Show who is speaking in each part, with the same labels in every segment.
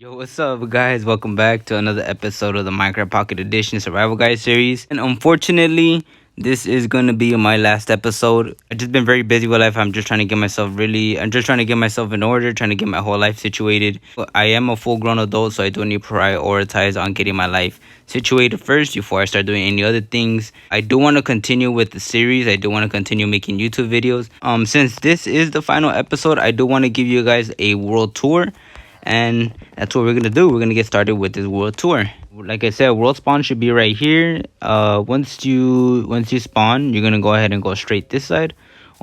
Speaker 1: Yo, what's up, guys? Welcome back to another episode of the Minecraft Pocket Edition Survival Guide series. And unfortunately, this is gonna be my last episode. I've just been very busy with life. I'm just trying to get myself in order, trying to get my whole life situated. I am a full-grown adult, so I do need to prioritize on getting my life situated first before I start doing any other things. I do want to continue with the series. I do want to continue making YouTube videos. Since this is the final episode, I do want to give you guys a world tour. And that's what we're gonna do. We're gonna get started with this world tour. Like I said, world spawn should be right here. Once you spawn, you're gonna go ahead and go straight this side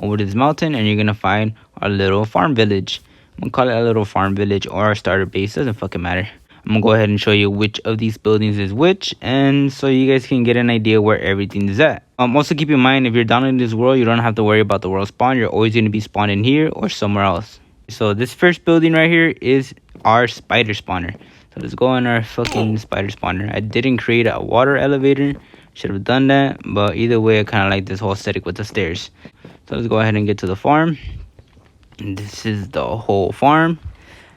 Speaker 1: over this mountain, and you're gonna find our little farm village. I'm gonna call it a little farm village or our starter base, doesn't fucking matter. I'm gonna go ahead and show you which of these buildings is which, and so you guys can get an idea where everything is at. Also keep in mind, if you're down in this world, you don't have to worry about the world spawn. You're always gonna be spawning here or somewhere else. So this first building right here is our spider spawner. So let's go on our fucking spider spawner. I didn't create a water elevator. Should have done that. But either way, I kind of like this whole aesthetic with the stairs. So let's go ahead and get to the farm. And this is the whole farm,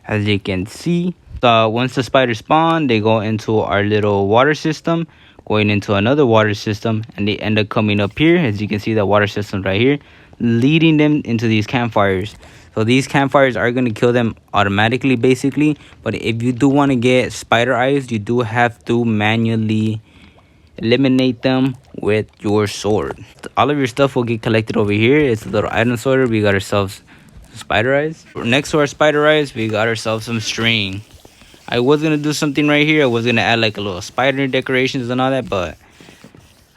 Speaker 1: as you can see. So once the spiders spawn, they go into our little water system, going into another water system, and they end up coming up here. As you can see, that water system right here, leading them into these campfires. So these campfires are going to kill them automatically, basically. But if you do want to get spider eyes, you do have to manually eliminate them with your sword. All of your stuff will get collected over here. It's a little item sorter. We got ourselves spider eyes. Next to our spider eyes, we got ourselves some string. I was going to do something right here. I was going to add like a little spider decorations and all that, but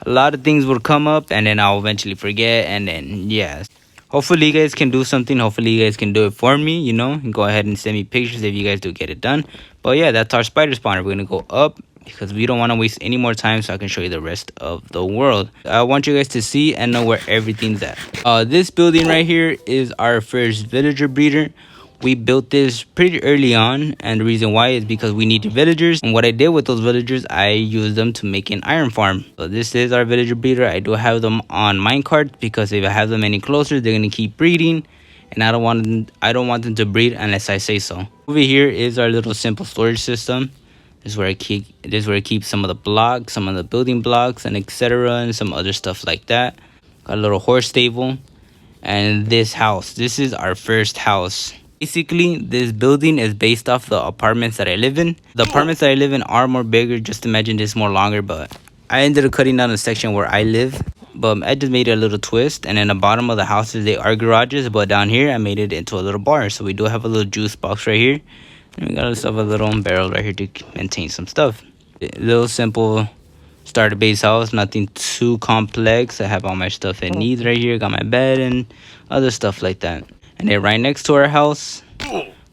Speaker 1: a lot of things would come up and then I'll eventually forget, and then yeah. Hopefully you guys can do something. Hopefully you guys can do it for me, you know. Go ahead and send me pictures if you guys do get it done. But yeah, that's our spider spawner. We're gonna go up because we don't want to waste any more time, so I can show you the rest of the world. I want you guys to see and know where everything's at. This building right here is our first villager breeder. We built this pretty early on, and the reason why is because we needed villagers. And what I did with those villagers, I used them to make an iron farm. So this is our villager breeder. I do have them on minecart because if I have them any closer, they're gonna keep breeding, and I don't want them to breed unless I say so. Over here is our little simple storage system. This is where I keep some of the blocks, some of the building blocks, and etc., and some other stuff like that. Got a little horse stable, and this house. This is our first house. Basically, this building is based off the apartments that I live in. The apartments that I live in are more bigger. Just imagine this more longer, but I ended up cutting down the section where I live. But I just made it a little twist. And then the bottom of the houses, they are garages. But down here, I made it into a little bar. So we do have a little juice box right here. And we got ourselves a little barrel right here to maintain some stuff. A little simple starter base house. Nothing too complex. I have all my stuff it needs right here. Got my bed and other stuff like that. And then right next to our house,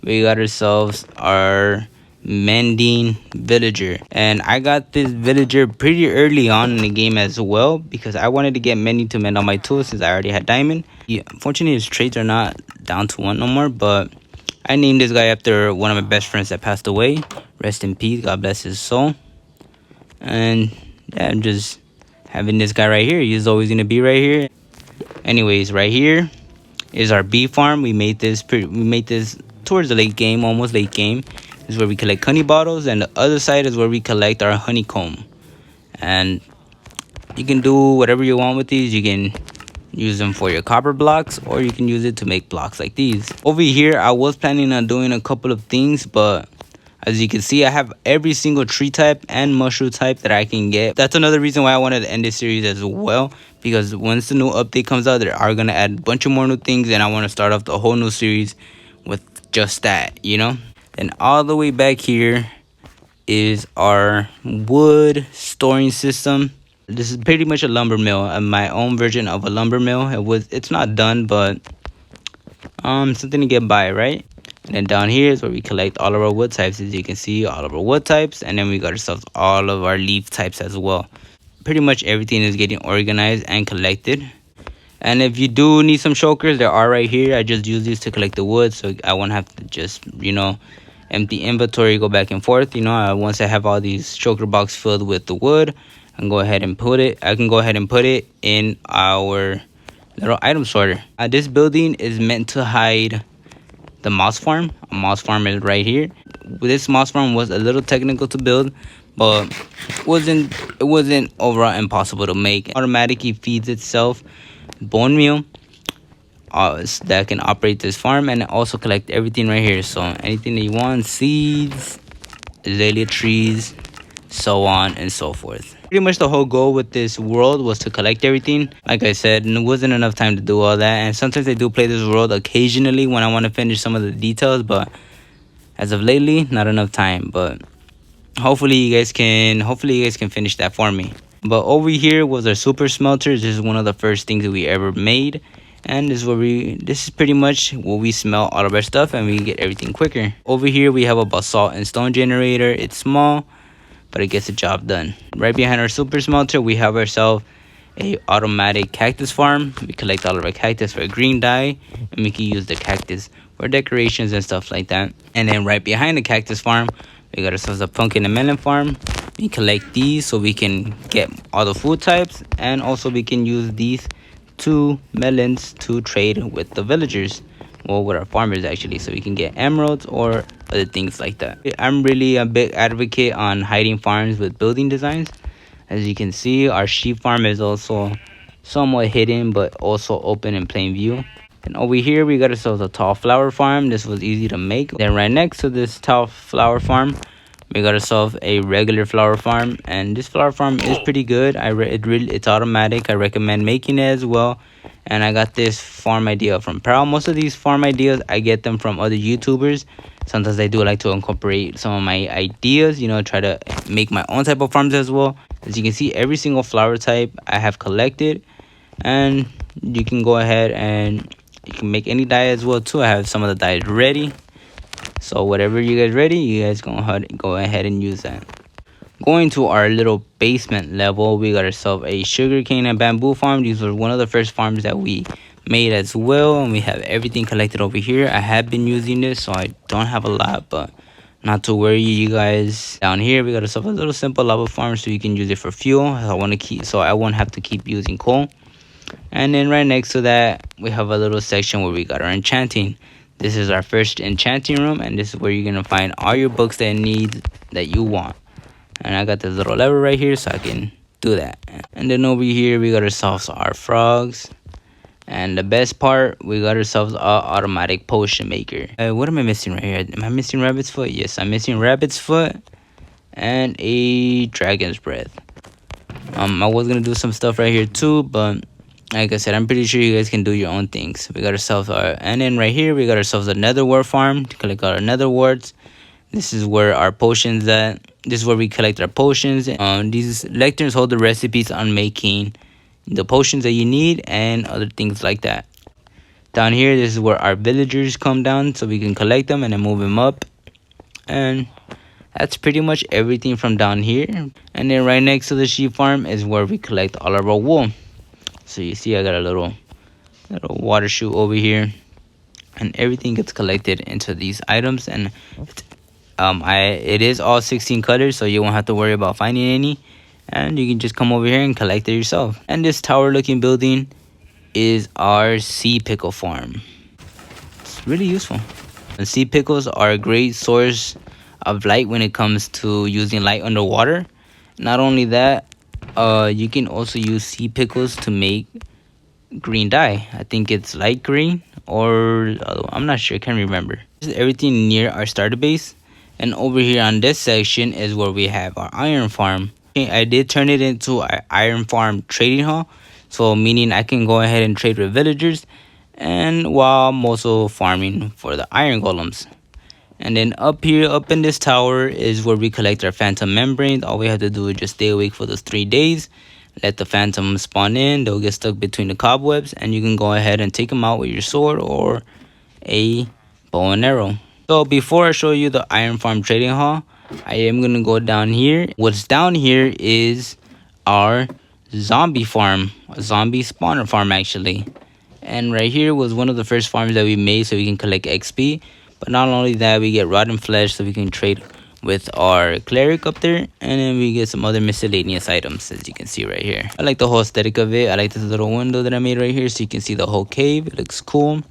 Speaker 1: we got ourselves our mending villager. And I got this villager pretty early on in the game as well, because I wanted to get mending to mend all my tools since I already had diamond. Yeah, unfortunately, his traits are not down to 1 no more, but I named this guy after one of my best friends that passed away. Rest in peace. God bless his soul. And yeah, I'm just having this guy right here. He's always going to be right here. Anyways, right here is our bee farm. We made this towards the late game, almost late game. This is where we collect honey bottles, and the other side is where we collect our honeycomb. And you can do whatever you want with these. You can use them for your copper blocks, or you can use it to make blocks like these. Over here, I was planning on doing a couple of things, but as you can see, I have every single tree type and mushroom type that I can get. That's another reason why I wanted to end this series as well, because once the new update comes out, they are going to add a bunch of more new things, and I want to start off the whole new series with just that, you know. And all the way back here is our wood storing system. This is pretty much a lumber mill, my own version of a lumber mill. It's not done, but something to get by, right? And then down here is where we collect all of our wood types. As you can see, all of our wood types, and then we got ourselves all of our leaf types as well. Pretty much everything is getting organized and collected. And if you do need some chokers, they are right here. I just use these to collect the wood, so I won't have to just, you know, empty inventory, go back and forth. You know, once I have all these choker box filled with the wood, I can go ahead and put it in our little item sorter. This building is meant to hide the mouse farm. A mouse farm is right here. this moss farm was a little technical to build, but it wasn't overall impossible to make. Automatically feeds itself bone meal that can operate this farm, and also collect everything right here. So anything that you want, seeds, azalea trees, so on and so forth. Pretty much the whole goal with this world was to collect everything. Like I said, it wasn't enough time to do all that, and sometimes I do play this world occasionally when I want to finish some of the details, but as of lately, not enough time. But hopefully you guys can finish that for me. But over here was our super smelters. This is one of the first things that we ever made, and this is pretty much where we smelt all of our stuff and we get everything quicker. Over here we have a basalt and stone generator. It's small, but it gets the job done. Right behind our super smelter, we have ourselves a automatic cactus farm. We collect all of our cactus for green dye, and we can use the cactus for decorations and stuff like that. And then right behind the cactus farm, we got ourselves a pumpkin and melon farm. We collect these so we can get all the food types, and also we can use these 2 melons to trade with the villagers, well, with our farmers actually, so we can get emeralds or other things like that. I'm really a big advocate on hiding farms with building designs. As you can see, our sheep farm is also somewhat hidden but also open in plain view. And over here we got ourselves a tall flower farm. This was easy to make. Then right next to this tall flower farm, we got ourselves a regular flower farm, and this flower farm is pretty good. It's automatic. I recommend making it as well. And I got this farm idea from Pearl. Most of these farm ideas I get them from other YouTubers. Sometimes I do like to incorporate some of my ideas, try to make my own type of farms as well. As you can see, every single flower type I have collected, and you can go ahead and you can make any dye as well too. I have some of the dyes ready, so whatever you guys ready, you guys go ahead and use that. Going to our little basement level, we got ourselves a sugarcane and bamboo farm. These were one of the first farms that we made as well, and we have everything collected over here. I have been using this, so I don't have a lot, but not to worry, you guys. Down here we got ourselves a little simple lava farm, so you can use it for fuel. I won't have to keep using coal. And then right next to that, we have a little section where we got our enchanting. This is our first enchanting room, and this is where you're gonna find all your books that you want. And I got this little lever right here, so I can do that. And then over here we got ourselves our frogs, and the best part, we got ourselves an automatic potion maker. What am I missing right here? Am I missing rabbit's foot? Yes, I'm missing rabbit's foot and a dragon's breath. I was gonna do some stuff right here too, but like I said, I'm pretty sure you guys can do your own things. We got ourselves and then right here we got ourselves a nether wart farm to collect our nether warts. This is where our potions at. This is where we collect our potions. These lecterns hold the recipes on making the potions that you need and other things like that. Down here, this is where our villagers come down, so we can collect them and then move them up. And that's pretty much everything from down here. And then right next to the sheep farm is where we collect all of our wool. So you see I got a little water chute over here, and everything gets collected into these items. And it is all 16 colors, so you won't have to worry about finding any, and you can just come over here and collect it yourself. And this tower looking building is our sea pickle farm. It's really useful. And sea pickles are a great source of light when it comes to using light underwater. Not only that, you can also use sea pickles to make green dye. I think it's light green, or I'm not sure, I can't remember. This is everything near our starter base. And over here on this section is where we have our iron farm. I did turn it into our iron farm trading hall, so meaning I can go ahead and trade with villagers, and while I'm also farming for the iron golems. And then up here, up in this tower, is where we collect our phantom membranes. All we have to do is just stay awake for those 3 days, let the phantoms spawn in. They'll get stuck between the cobwebs, and you can go ahead and take them out with your sword or a bow and arrow. So before I show you the iron farm trading hall, I am going to go down here. What's down here is our zombie farm, a zombie spawner farm actually. And right here was one of the first farms that we made so we can collect XP. But not only that, we get rotten flesh so we can trade with our cleric up there. And then we get some other miscellaneous items, as you can see right here. I like the whole aesthetic of it. I like this little window that I made right here so you can see the whole cave. It looks cool.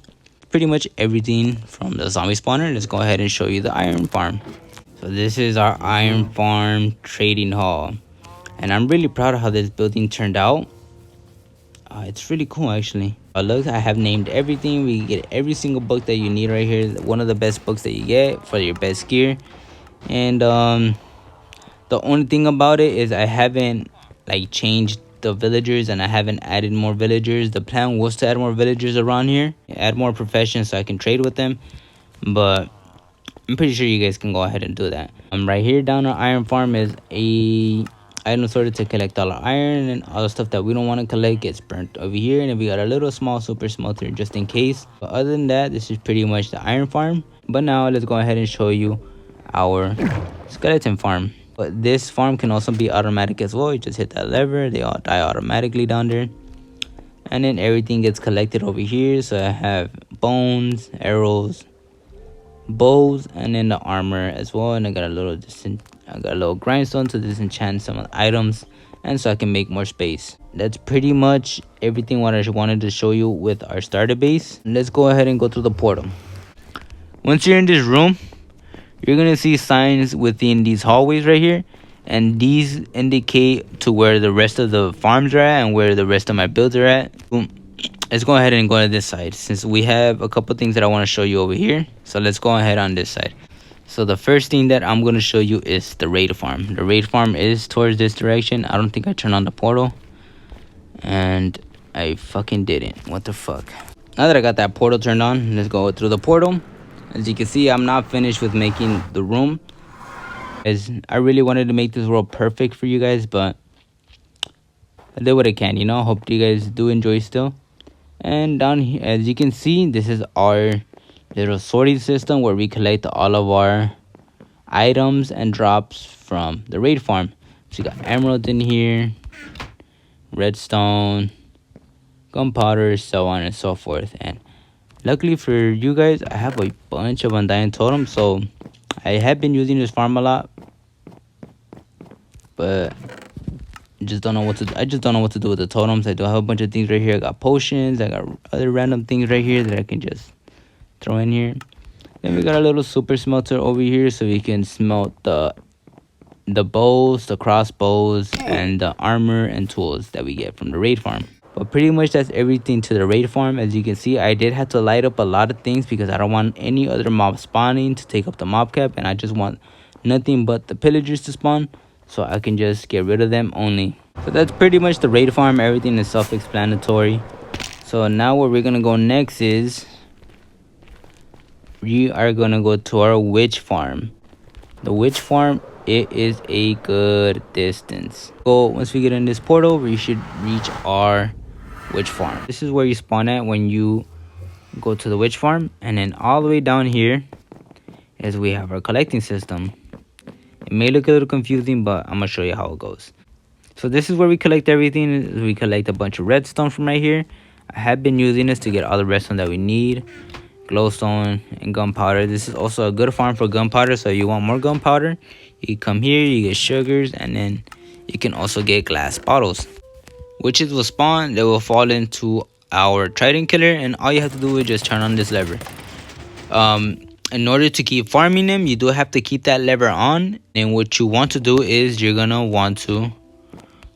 Speaker 1: Pretty much everything from the zombie spawner. Let's go ahead and show you the iron farm. So this is our iron farm trading hall, and I'm really proud of how this building turned out. It's really cool actually. Look, I have named everything. We get every single book that you need right here. One of the best books that you get for your best gear. And the only thing about it is I haven't like changed the villagers, and I haven't added more villagers. The plan was to add more villagers around here, add more professions so I can trade with them, but I'm pretty sure you guys can go ahead and do that. Right here down our iron farm is a item sorted to collect all our iron, and all the stuff that we don't want to collect gets burnt over here. And then we got a little small super smelter just in case. But other than that, this is pretty much the iron farm. But now let's go ahead and show you our skeleton farm. But this farm can also be automatic as well. You just hit that lever, they all die automatically down there. And then everything gets collected over here. So I have bones, arrows, bows, and then the armor as well. And I got a little grindstone to disenchant some of the items, and so I can make more space. That's pretty much everything what I wanted to show you with our starter base. Let's go ahead and go through the portal. Once you're in this room, you're gonna see signs within these hallways right here, and these indicate to where the rest of the farms are at and where the rest of my builds are at. Boom. Let's go ahead and go to this side, since we have a couple things that I want to show you over here. So let's go ahead on this side. So the first thing that I'm going to show you is the raid farm. The raid farm is towards this direction. I don't think I turned on the portal, and I fucking didn't. What the fuck? Now that I got that portal turned on, let's go through the portal. As you can see, I'm not finished with making the room, as I really wanted to make this world perfect for you guys, but I did what I can, you know. Hope you guys do enjoy still. And down here, as you can see, this is our little sorting system where we collect all of our items and drops from the raid farm. So you got emeralds in here, redstone, gunpowder, so on and so forth. And luckily for you guys, I have a bunch of undying totems, so I have been using this farm a lot, but I just don't know what to do with the totems. I do have a bunch of things right here. I got potions, I got other random things right here that I can just throw in here. Then we got a little super smelter over here, so we can smelt the bows, the crossbows, and the armor and tools that we get from the raid farm. But pretty much that's everything to the raid farm. As you can see, I did have to light up a lot of things because I don't want any other mob spawning to take up the mob cap, and I just want nothing but the pillagers to spawn, so I can just get rid of them only. So that's pretty much the raid farm. Everything is self-explanatory. So now where we're gonna go next is we are gonna go to our witch farm. The witch farm, it is a good distance. So once we get in this portal, we should reach our witch farm. This is where you spawn at when you go to the witch farm. And then all the way down here is we have our collecting system. It may look a little confusing, but I'm gonna show you how it goes. So this is where we collect everything. We collect a bunch of redstone from right here. I have been using this to get all the redstone that we need, glowstone and gunpowder. This is also a good farm for gunpowder, so you want more gunpowder, you come here, you get sugars, and then you can also get glass bottles. Witches will spawn, they will fall into our trident killer, and all you have to do is just turn on this lever. In order to keep farming them, you do have to keep that lever on. And what you want to do is you're gonna want to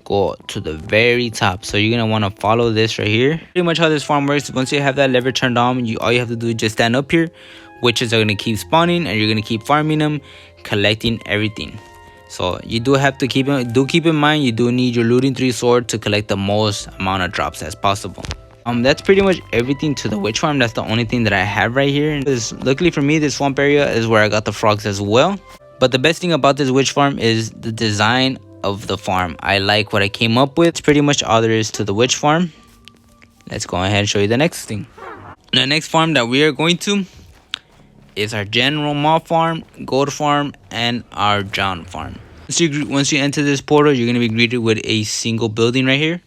Speaker 1: go to the very top. So you're gonna want to follow this right here. Pretty much how this farm works, once you have that lever turned on, all you have to do is just stand up here. Witches are gonna keep spawning, and you're gonna keep farming them, collecting everything. So you do have to keep in mind, you do need your looting 3 sword to collect the most amount of drops as possible. That's pretty much everything to the witch farm. That's the only thing that I have right here. Luckily for me, this swamp area is where I got the frogs as well. But the best thing about this witch farm is the design of the farm. I like what I came up with. It's pretty much all there is to the witch farm. Let's go ahead and show you the next thing. The next farm that we are going to is our general mob farm, gold farm, and our drown farm. Once you enter this portal, you're going to be greeted with a single building right here.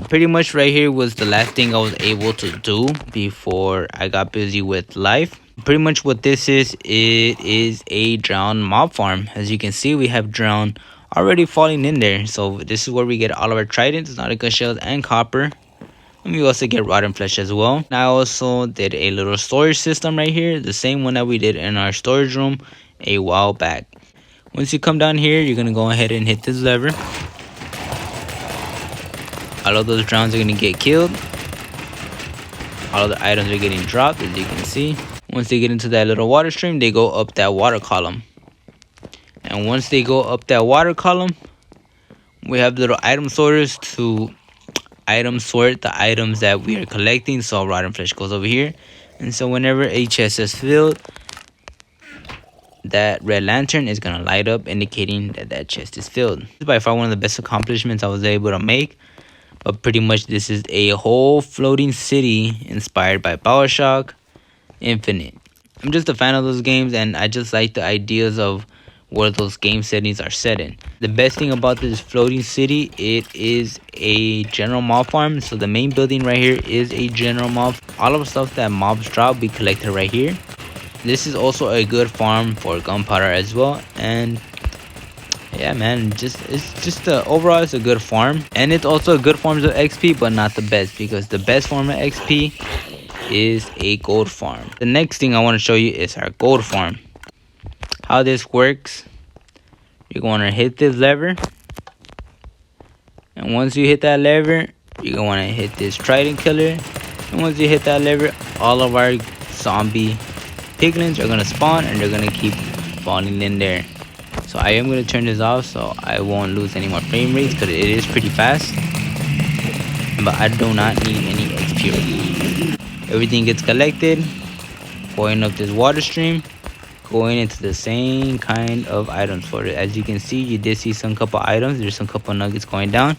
Speaker 1: Pretty much right here was the last thing I was able to do before I got busy with life. Pretty much what this is, it is a drown mob farm. As you can see, we have drown already falling in there. So this is where we get all of our tridents, nautica shells, and copper. And we also get rotten flesh as well. I also did a little storage system right here, the same one that we did in our storage room a while back. Once you come down here, you're gonna go ahead and hit this lever. All of those drowns are gonna get killed. All of the items are getting dropped, as you can see. Once they get into that little water stream, they go up that water column. And once they go up that water column, we have little item sorters to item sort the items that we are collecting. So rotten flesh goes over here. And so whenever a chest is filled, that red lantern is gonna light up, indicating that that chest is filled. This is by far one of the best accomplishments I was able to make. But pretty much this is a whole floating city inspired by Bioshock Infinite. I'm just a fan of those games, and I just like the ideas of where those game settings are set in. The best thing about this floating city, it is a general mob farm. So the main building right here is a general mob. All of the stuff that mobs drop, we collected right here. This is also a good farm for gunpowder as well. And yeah, man, overall it's a good farm, and it's also a good form of XP, but not the best, because the best form of XP is a gold farm. The next thing I want to show you is our gold farm. How this works: you're going to hit this lever, and once you hit that lever, you're going to hit this trident killer, and once you hit that lever, all of our zombie piglins are going to spawn, and they're going to keep spawning in there. So I am going to turn this off so I won't lose any more frame rates, because it is pretty fast, but I do not need any XP right now. Everything gets collected, going up this water stream, going into the same kind of items for it. As you can see, you did see some couple items. There's some couple nuggets going down.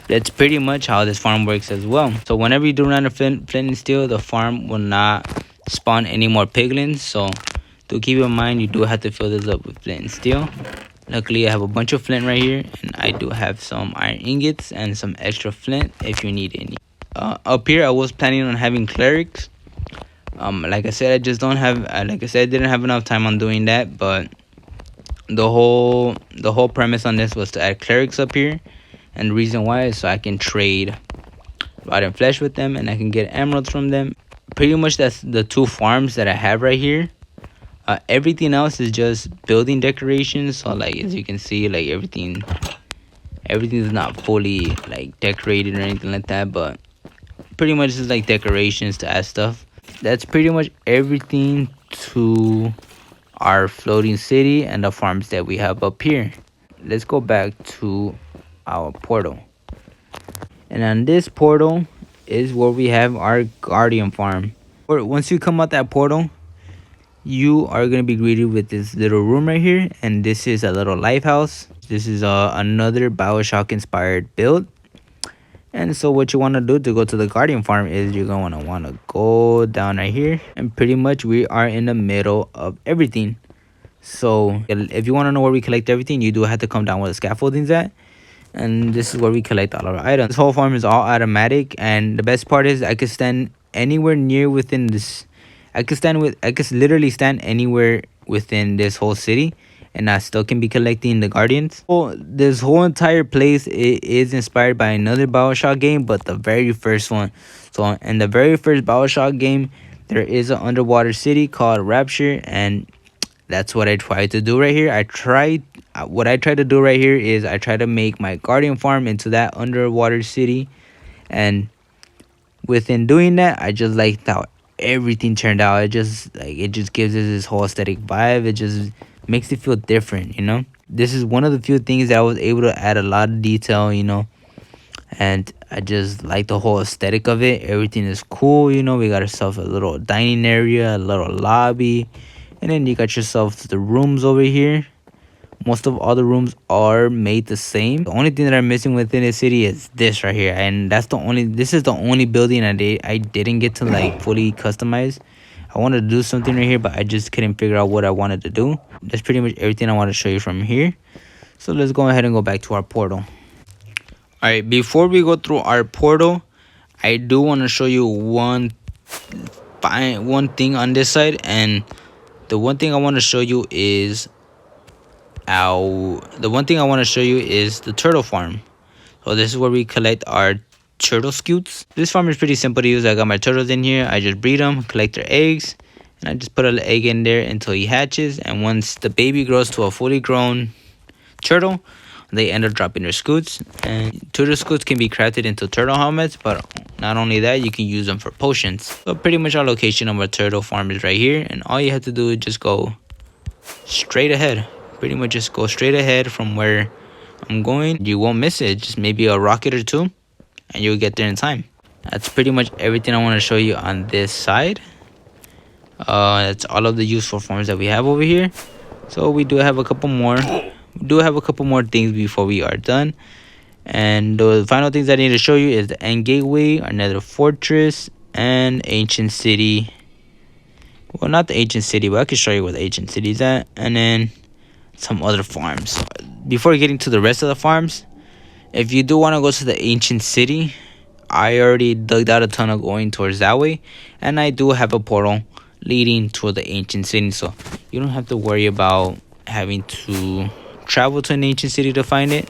Speaker 1: That's pretty much how this farm works as well. So whenever you do run a flint and steel, the farm will not spawn any more piglins. So do keep in mind, you do have to fill this up with flint and steel. Luckily I have a bunch of flint right here, and I do have some iron ingots and some extra flint if you need any. Up here I was planning on having clerics. Like I said, I just don't have I didn't have enough time on doing that, but the whole premise on this was to add clerics up here, and the reason why is so I can trade rotten flesh with them, and I can get emeralds from them. Pretty much that's the two farms that I have right here. Everything else is just building decorations. So like, as you can see, like everything is not fully like decorated or anything like that, but pretty much it's like decorations to add stuff. That's pretty much everything to our floating city and the farms that we have up here. Let's go back to our portal, and on this portal is where we have our guardian farm. Once you come out that portal, you are going to be greeted with this little room right here, and this is a little lifehouse. This is another Bioshock inspired build. And so what you want to do to go to the guardian farm is you're going to want to go down right here, and pretty much we are in the middle of everything. So if you want to know where we collect everything, you do have to come down where the scaffolding's at, and this is where we collect all of our items. This whole farm is all automatic, and the best part is I could stand anywhere near within this. I could literally stand anywhere within this whole city, and I still can be collecting the guardians. Well, this whole entire place is inspired by another Bioshock game, but the very first one. So in the very first Bioshock game, there is an underwater city called Rapture, and that's what I tried to do right here. What I tried to do right here is I tried to make my guardian farm into that underwater city, and within doing that, I just liked how everything turned out. It just gives it this whole aesthetic vibe. It just makes it feel different, you know. This is one of the few things that I was able to add a lot of detail, you know, and I just like the whole aesthetic of it. Everything is cool, you know. We got ourselves a little dining area, a little lobby, and then you got yourself the rooms over here. Most of all the rooms are made the same. The only thing that I'm missing within the city is this right here, and this is the only building I didn't get to like fully customize. I wanted to do something right here, but I just couldn't figure out what I wanted to do. That's pretty much everything I want to show you from here. So let's go ahead and go back to our portal. All right, before we go through our portal, I do want to show you one thing on this side, and the one thing I want to show you is the turtle farm. So this is where we collect our turtle scutes. This farm is pretty simple to use. I got my turtles in here. I just breed them, collect their eggs, And I just put an egg in there until he hatches. And once the baby grows to a fully grown turtle, they end up dropping their scoots. And turtle scoots can be crafted into turtle helmets, but not only that, you can use them for potions. So pretty much our location of our turtle farm is right here, and all you have to do is just go straight ahead. Pretty much just go straight ahead from where I'm going. You won't miss it, just maybe a rocket or two, and you'll get there in time. That's pretty much everything I want to show you on this side. That's all of the useful farms that we have over here. So we do have a couple more. We do have a couple more things before we are done. And the final things I need to show you is the end gateway, our nether fortress, and ancient city. Well, not the ancient city, but I can show you where the ancient city is at. And then some other farms. Before getting to the rest of the farms, if you do want to go to the ancient city, I already dug out a tunnel going towards that way. And I do have a portal leading to the ancient city, so you don't have to worry about having to travel to an ancient city to find it.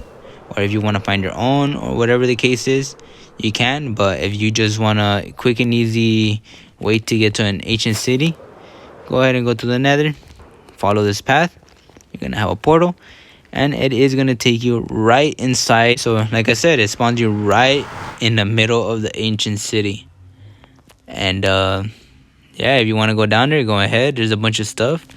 Speaker 1: Or if you want to find your own or whatever the case is, you can. But if you just want a quick and easy way to get to an ancient city, go ahead and go to the nether, follow this path. You're gonna have a portal, and it is gonna take you right inside. So like I said, it spawns you right in the middle of the ancient city. And yeah, if you want to go down there, go ahead. There's a bunch of stuff.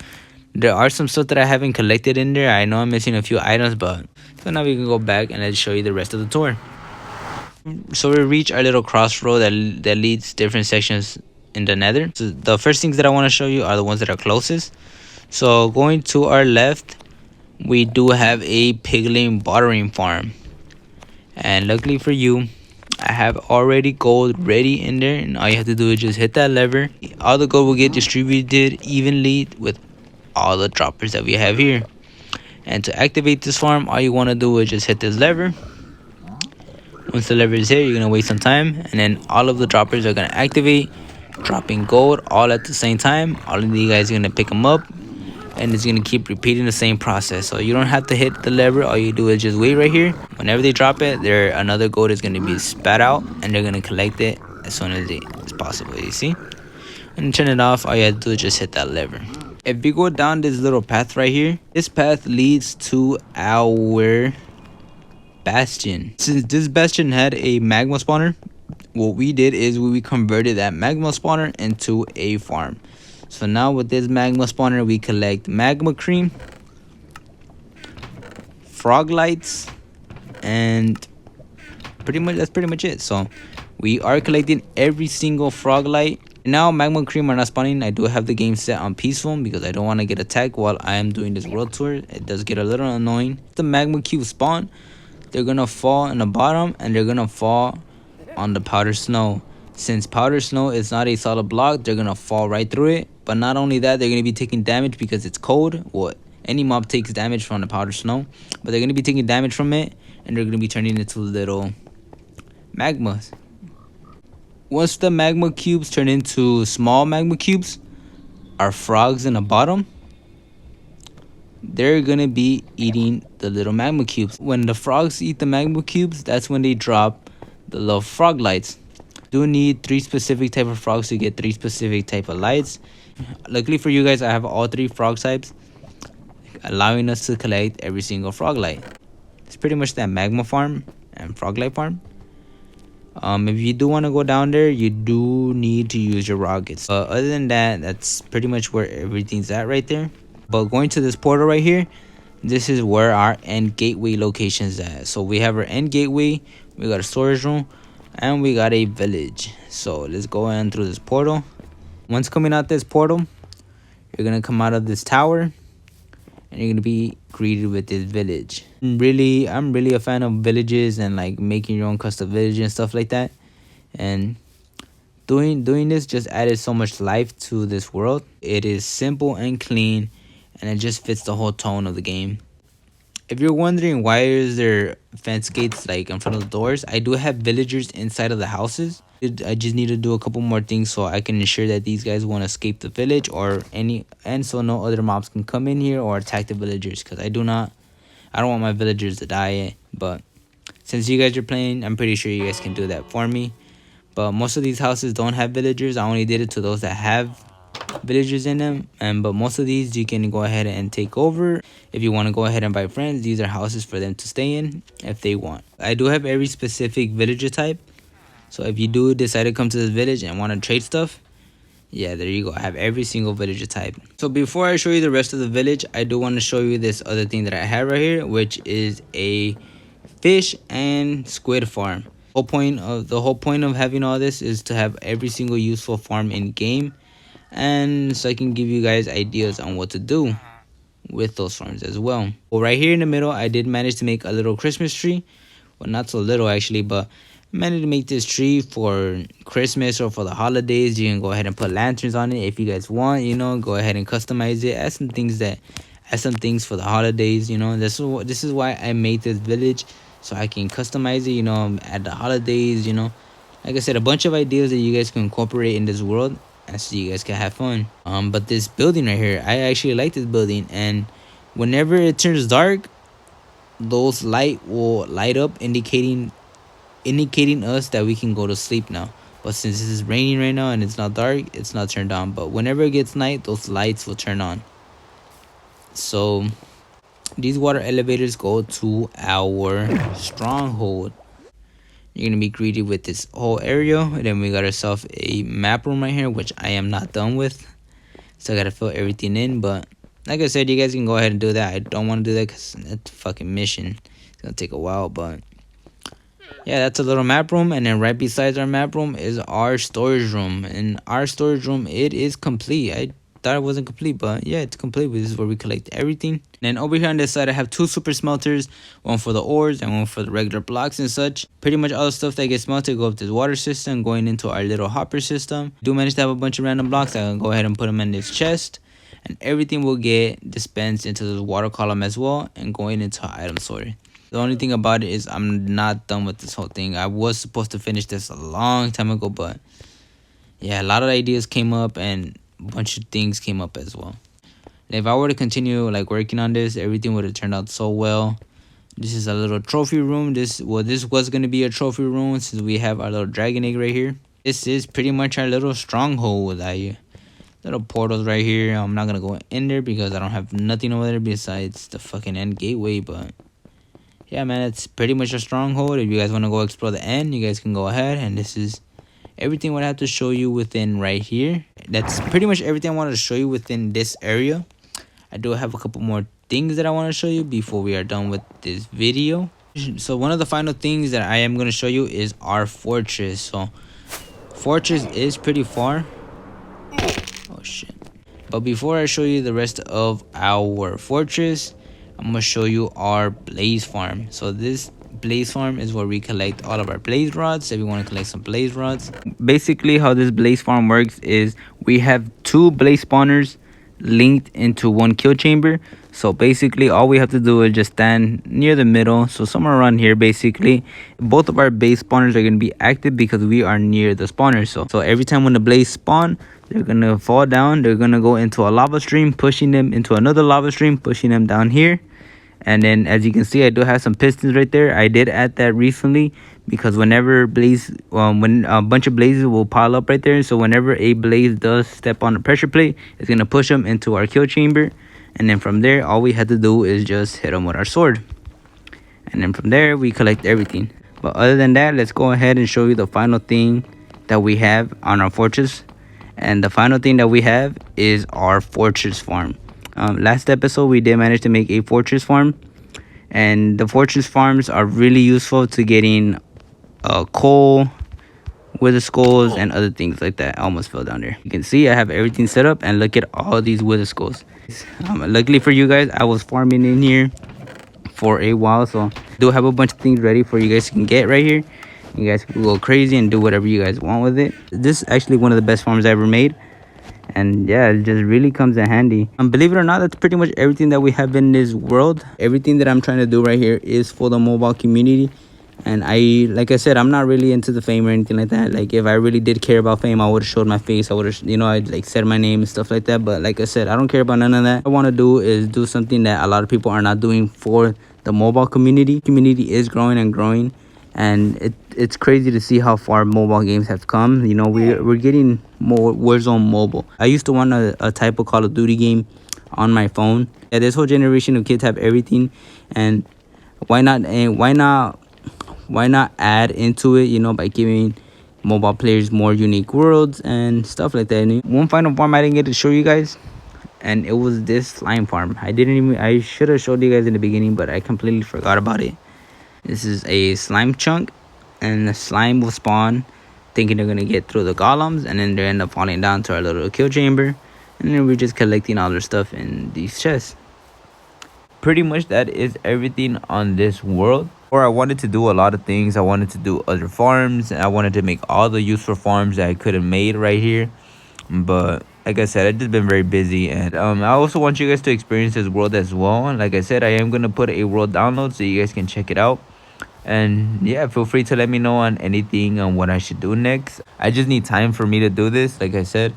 Speaker 1: There are some stuff that I haven't collected in there. I know I'm missing a few items, but so now we can go back and let's show you the rest of the tour. So we reach our little crossroad that leads different sections in the nether. So the first things that I want to show you are the ones that are closest. So going to our left, we do have a piglin watering farm. And luckily for you, I have already gold ready in there, and all you have to do is just hit that lever. All the gold will get distributed evenly with all the droppers that we have here. And to activate this farm, all you want to do is just hit this lever. Once the lever is here, you're going to wait some time, and then all of the droppers are going to activate, dropping gold all at the same time. All of you guys are going to pick them up, and it's going to keep repeating the same process. So you don't have to hit the lever. All you do is just wait right here. Whenever they drop it, another gold is going to be spat out, and they're going to collect it as soon as it's possible. You see? And turn it off, all you have to do is just hit that lever. If you go down this little path right here, this path leads to our bastion. Since this bastion had a magma spawner, what we did is we converted that magma spawner into a farm. So now with this magma spawner, we collect magma cream, frog lights, and that's pretty much it. So we are collecting every single frog light. Now magma cream are not spawning. I do have the game set on peaceful because I don't want to get attacked while I am doing this world tour. It does get a little annoying. The magma cube spawn, they're gonna fall in the bottom, and they're gonna fall on the powder snow. Since powder snow is not a solid block, they're gonna fall right through it. But not only that, they're gonna be taking damage because it's cold. Any mob takes damage from the powder snow, but they're gonna be taking damage from it, and they're gonna be turning into little magmas. Once the magma cubes turn into small magma cubes, our frogs in the bottom, they're gonna be eating the little magma cubes. When the frogs eat the magma cubes, that's when they drop the little frog lights. Do need 3 specific type of frogs to get 3 specific type of lights. Luckily for you guys, I have all 3 frog types, allowing us to collect every single frog light. It's pretty much that magma farm and frog light farm. If you do want to go down there, you do need to use your rockets. Other than that, that's pretty much where everything's at right there. But going to this portal right here, this is where our end gateway location is at. So we have our end gateway, we got a storage room, and we got a village. So let's go in through this portal. Once coming out this portal, you're gonna come out of this tower, and you're gonna be greeted with this village. I'm really a fan of villages and like making your own custom village and stuff like that. And doing this just added so much life to this world. It is simple and clean, and it just fits the whole tone of the game. If you're wondering why is there fence gates like in front of the doors, I do have villagers inside of the houses. I just need to do a couple more things so I can ensure that these guys won't escape the village and so no other mobs can come in here or attack the villagers, because I don't want my villagers to die. But since you guys are playing, I'm pretty sure you guys can do that for me. But most of these houses don't have villagers. I only did it to those that have villagers in them, and but most of these you can go ahead and take over. If you want to go ahead and buy friends, these are houses for them to stay in if they want. I do have every specific villager type, so if you do decide to come to this village and want to trade stuff, yeah, there you go. I have every single villager type. So before I show you the rest of the village, I do want to show you this other thing that I have right here, which is a fish and squid farm. The whole point of having all this is to have every single useful farm in game, and so I can give you guys ideas on what to do with those farms as well. Well, right here in the middle, I did manage to make a little Christmas tree. Well, not so little actually, but I managed to make this tree for Christmas or for the holidays. You can go ahead and put lanterns on it if you guys want, you know, go ahead and customize it, add some things for the holidays, you know. This is why I made this village, so I can customize it, you know, at the holidays, you know. Like I said, a bunch of ideas that you guys can incorporate in this world, and so you guys can have fun. But this building right here, I actually like this building, and whenever it turns dark, those light will light up, indicating us that we can go to sleep now. But since this is raining right now and it's not dark, it's not turned on. But whenever it gets night, those lights will turn on. So these water elevators go to our stronghold. You're gonna be greeted with this whole area, and then we got ourselves a map room right here, which I am not done with. So I gotta fill everything in, but like I said, you guys can go ahead and do that. I don't want to do that because that's a fucking mission. It's gonna take a while, but yeah, that's a little map room, and then right besides our map room is our storage room. And our storage room, it is complete. I thought it wasn't complete, but yeah, it's complete. This is where we collect everything. And then over here on this side, I have 2 super smelters, one for the ores and one for the regular blocks and such. Pretty much all the stuff that gets smelted go up this water system, going into our little hopper system. Do manage to have a bunch of random blocks. I can go ahead and put them in this chest, and everything will get dispensed into the water column as well, and going into our item sorter. The only thing about it is I'm not done with this whole thing. I was supposed to finish this a long time ago, but yeah, a lot of ideas came up and a bunch of things came up as well. And if I were to continue like working on this, everything would have turned out so well. This is a little trophy room. This was going to be a trophy room since we have our little dragon egg right here. This is pretty much our little stronghold. Little portals right here. I'm not going to go in there because I don't have nothing over there besides the fucking end gateway, but yeah, man, it's pretty much a stronghold. If you guys want to go explore the end, you guys can go ahead. And this is everything what I have to show you within right here. That's pretty much everything I wanted to show you within this area. I do have a couple more things that I want to show you before we are done with this video. So one of the final things that I am going to show you is our fortress. So fortress is pretty far. Oh, shit. But before I show you the rest of our fortress, I'm gonna show you our blaze farm. So this blaze farm is where we collect all of our blaze rods. If you want to collect some blaze rods, basically how this blaze farm works is we have 2 blaze spawners linked into 1 kill chamber. So basically all we have to do is just stand near the middle, so somewhere around here. Basically both of our base spawners are going to be active because we are near the spawner. So every time when the blaze spawn, they're going to fall down, they're going to go into a lava stream, pushing them into another lava stream, pushing them down here. And then as you can see, I do have some pistons right there. I did add that recently because whenever when a bunch of blazes will pile up right there, so whenever a blaze does step on the pressure plate, it's going to push them into our kill chamber. And then from there, all we had to do is just hit them with our sword. And then from there, we collect everything. But other than that, let's go ahead and show you the final thing that we have on our fortress. And the final thing that we have is our fortress farm. Last episode, we did manage to make a fortress farm. And the fortress farms are really useful to getting coal, wither skulls, and other things like that. I almost fell down there. You can see I have everything set up, and look at all these wither skulls. Luckily for you guys, I was farming in here for a while, so I do have a bunch of things ready for you guys can get right here. You guys can go crazy and do whatever you guys want with it. This is actually one of the best farms I ever made, and yeah, it just really comes in handy. Believe it or not, that's pretty much everything that we have in this world. Everything that I'm trying to do right here is for the mobile community. And like I said, I'm not really into the fame or anything like that. Like, if I really did care about fame, I would have showed my face. I would have, I'd like said my name and stuff like that. But like I said, I don't care about none of that. What I want to do is do something that a lot of people are not doing for the mobile community. Community is growing and growing, and it's crazy to see how far mobile games have come. You know, we're getting more Warzone mobile. I used to want a type of Call of Duty game on my phone. Yeah, this whole generation of kids have everything, and why not? And why not add into it? You know, by giving mobile players more unique worlds and stuff like that. And one final farm I didn't get to show you guys, and it was this slime farm. I should have showed you guys in the beginning, but I completely forgot about it. This is a slime chunk, and the slime will spawn thinking they're gonna get through the golems, and then they end up falling down to our little kill chamber, and then we're just collecting all their stuff in these chests. Pretty much that is everything on this world. Or I wanted to do a lot of things. I wanted to do other farms. I wanted to make all the useful farms that I could have made right here. But like I said, I've just been very busy, and I also want you guys to experience this world as well. Like I said, I am gonna put a world download so you guys can check it out. And yeah, feel free to let me know on anything on what I should do next. I just need time for me to do this, like I said.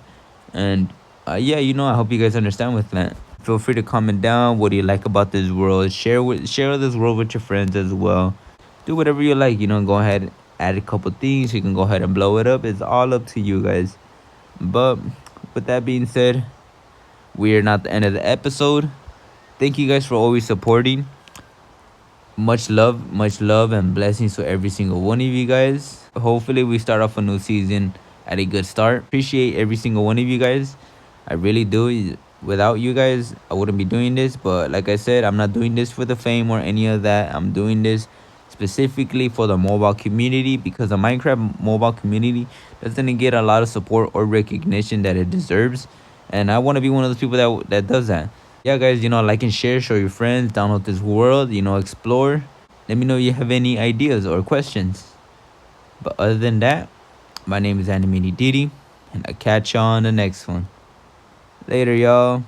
Speaker 1: And yeah, you know, I hope you guys understand with that. Feel free to comment down what do you like about this world. Share this world with your friends as well. Do whatever you like, you know, go ahead, add a couple things. You can go ahead and blow it up. It's all up to you guys. But with that being said, we are not the end of the episode. Thank you guys for always supporting. Much love, and blessings to every single one of you guys. Hopefully, we start off a new season at a good start. Appreciate every single one of you guys. I really do. Without you guys, I wouldn't be doing this. But like I said, I'm not doing this for the fame or any of that. I'm doing this specifically for the mobile community, because the Minecraft mobile community doesn't get a lot of support or recognition that it deserves. And I want to be one of those people that does that. Yeah, guys, you know, like and share, show your friends, download this world, you know, explore. Let me know if you have any ideas or questions. But other than that, my name is Animini Didi, and I'll catch you on the next one. Later, y'all.